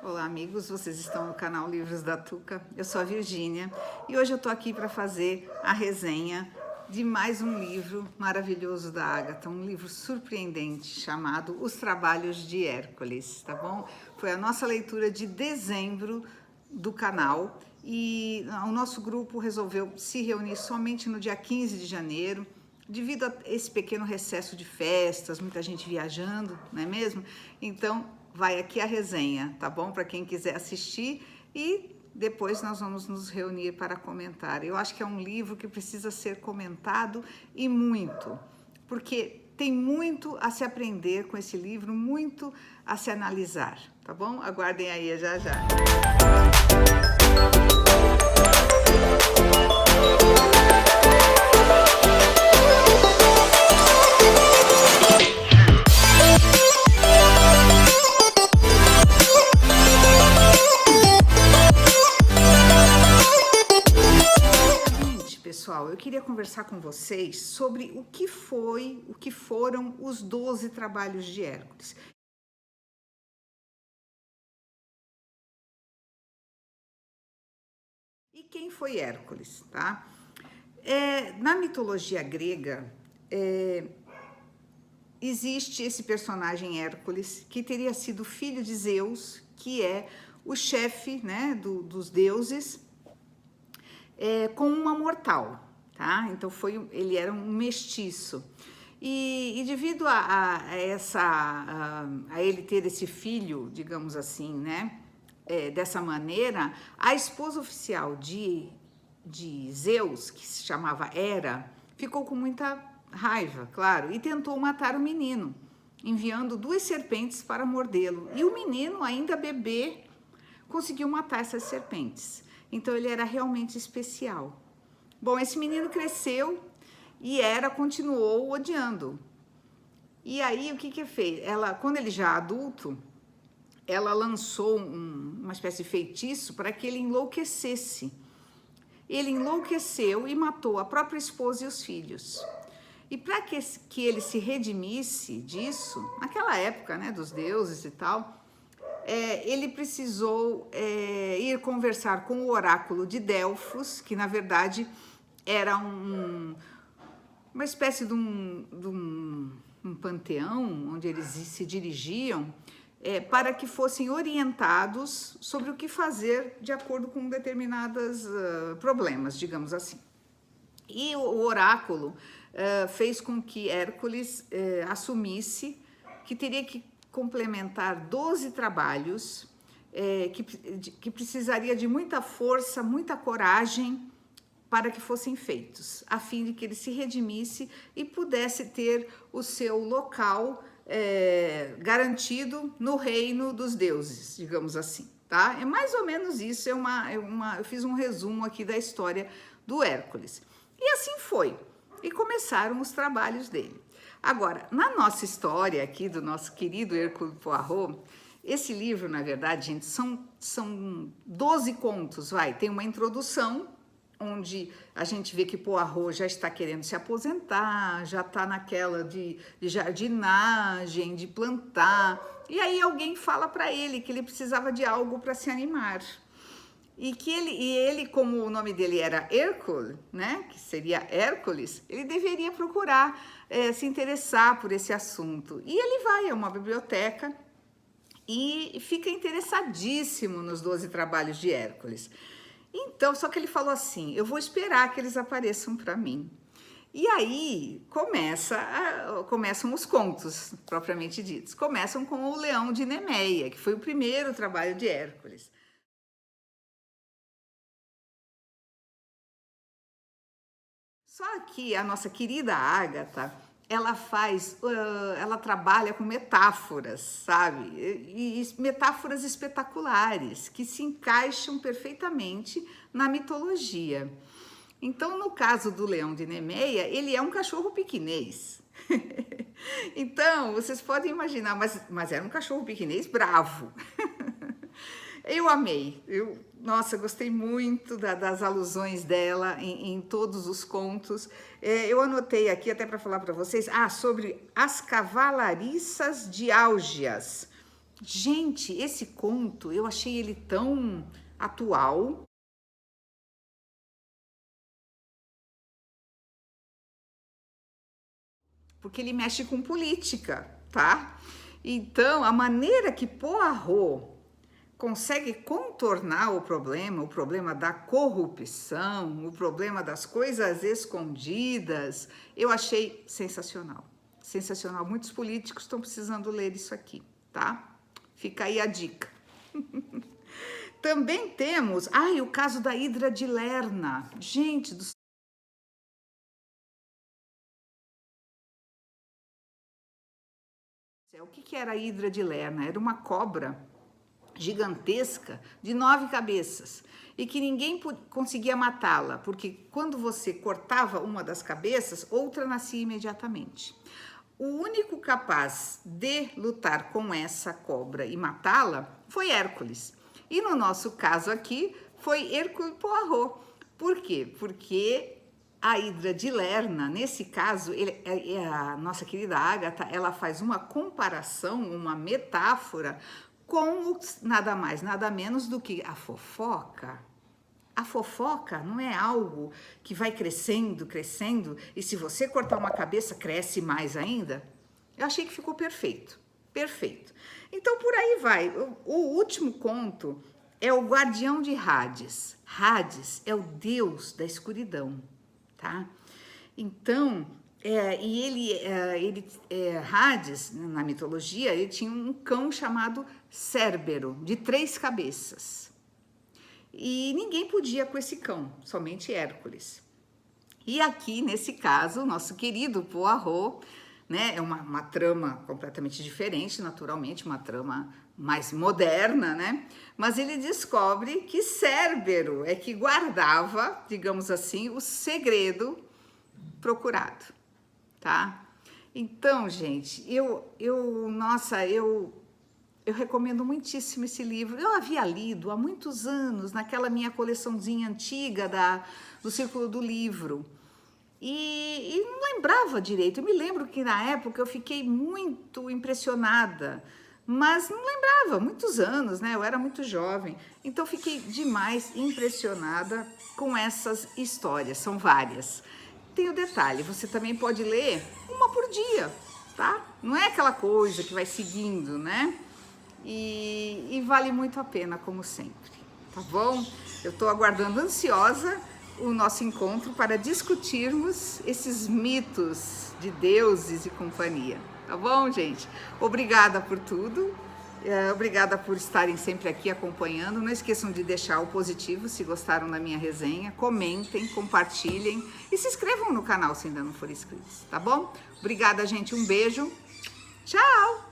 Olá amigos, vocês estão no canal Livros da Tuca, eu sou a Virgínia e hoje eu tô aqui para fazer a resenha de mais um livro maravilhoso da Agatha, um livro surpreendente chamado Os Trabalhos de Hércules, tá bom? Foi a nossa leitura de dezembro do canal e o nosso grupo resolveu se reunir somente no dia 15 de janeiro, devido a esse pequeno recesso de festas, muita gente viajando, não é mesmo? Então, vai aqui a resenha, tá bom? Para quem quiser assistir e depois nós vamos nos reunir para comentar. Eu acho que é um livro que precisa ser comentado e muito, porque tem muito a se aprender com esse livro, muito a se analisar, tá bom? Aguardem aí já já. Pessoal, eu queria conversar com vocês sobre o que foram os 12 trabalhos de Hércules. E quem foi Hércules, tá? Na mitologia grega, existe esse personagem Hércules, que teria sido filho de Zeus, que é o chefe, né, dos deuses, com uma mortal, tá? Então ele era um mestiço. E devido a ele ter esse filho, digamos assim, né? Dessa maneira, a esposa oficial de Zeus, que se chamava Hera, ficou com muita raiva, claro, e tentou matar o menino, enviando 2 serpentes para mordê-lo. E o menino, ainda bebê, conseguiu matar essas serpentes. Então ele era realmente especial. Bom, esse menino cresceu e Hera continuou odiando. E aí o que fez? Quando ele já adulto, ela lançou uma espécie de feitiço para que ele enlouquecesse. Ele enlouqueceu e matou a própria esposa e os filhos. E para que ele se redimisse disso, naquela época, né, dos deuses e tal, ele precisou ir conversar com o oráculo de Delfos, que na verdade era uma espécie de um panteão onde eles se dirigiam para que fossem orientados sobre o que fazer de acordo com determinados problemas, digamos assim. E o oráculo fez com que Hércules assumisse que teria que complementar 12 trabalhos que precisaria de muita força, muita coragem para que fossem feitos, a fim de que ele se redimisse e pudesse ter o seu local garantido no reino dos deuses, digamos assim, tá? É mais ou menos isso, eu fiz um resumo aqui da história do Hércules. E assim foi, e começaram os trabalhos dele. Agora, na nossa história aqui, do nosso querido Hercule Poirot, esse livro, na verdade, gente, são 12 contos, tem uma introdução, onde a gente vê que Poirot já está querendo se aposentar, já está naquela de jardinagem, de plantar, e aí alguém fala para ele que ele precisava de algo para se animar. E ele, como o nome dele era Hercule, né, que seria Hércules, ele deveria procurar se interessar por esse assunto. E ele vai a uma biblioteca e fica interessadíssimo nos 12 trabalhos de Hércules. Então, só que ele falou assim, eu vou esperar que eles apareçam para mim. E aí começam os contos, propriamente ditos. Começam com o Leão de Nemeia, que foi o primeiro trabalho de Hércules. Só que a nossa querida Agatha, ela trabalha com metáforas, sabe? E metáforas espetaculares, que se encaixam perfeitamente na mitologia. Então, no caso do Leão de Nemeia, ele é um cachorro piquinês. Então, vocês podem imaginar, mas era um cachorro piquinês bravo. Eu amei, nossa, gostei muito das alusões dela em todos os contos. Eu anotei aqui até para falar para vocês sobre as cavalariças de Álgias. Gente, esse conto eu achei ele tão atual. Porque ele mexe com política, tá? Então, a maneira que Poirot consegue contornar o problema da corrupção, o problema das coisas escondidas, eu achei sensacional. Sensacional. Muitos políticos estão precisando ler isso aqui, tá? Fica aí a dica. Também temos, o caso da Hidra de Lerna. Gente do céu, o que era a Hidra de Lerna? Era uma cobra gigantesca de 9 cabeças e que ninguém conseguia matá-la, porque quando você cortava uma das cabeças, outra nascia imediatamente. O único capaz de lutar com essa cobra e matá-la foi Hércules. E no nosso caso aqui foi Hercule Poirot. Por quê? Porque a Hidra de Lerna, nesse caso, a nossa querida Agatha, ela faz uma comparação, uma metáfora com nada mais, nada menos do que a fofoca. A fofoca não é algo que vai crescendo, crescendo, e se você cortar uma cabeça, cresce mais ainda? Eu achei que ficou perfeito, perfeito. Então, por aí vai. O último conto é o Guardião de Hades. Hades é o deus da escuridão, tá? Então, Hades, na mitologia, ele tinha um cão chamado Cérbero, de 3 cabeças. E ninguém podia com esse cão, somente Hércules. E aqui, nesse caso, nosso querido Poirot, né, é uma trama completamente diferente, naturalmente, uma trama mais moderna, né? Mas ele descobre que Cérbero é que guardava, digamos assim, o segredo procurado, tá? Então, gente, eu recomendo muitíssimo esse livro. Eu havia lido há muitos anos, naquela minha coleçãozinha antiga do Círculo do Livro. E não lembrava direito. Eu me lembro que na época eu fiquei muito impressionada, mas não lembrava, muitos anos, né? Eu era muito jovem. Então fiquei demais impressionada com essas histórias, são várias. Tem o detalhe, você também pode ler uma por dia, tá? Não é aquela coisa que vai seguindo, né? E vale muito a pena, como sempre, tá bom? Eu tô aguardando ansiosa o nosso encontro para discutirmos esses mitos de deuses e companhia, tá bom, gente? Obrigada por tudo, obrigada por estarem sempre aqui acompanhando. Não esqueçam de deixar o positivo se gostaram da minha resenha, comentem, compartilhem e se inscrevam no canal se ainda não forem inscritos, tá bom? Obrigada, gente, um beijo, tchau!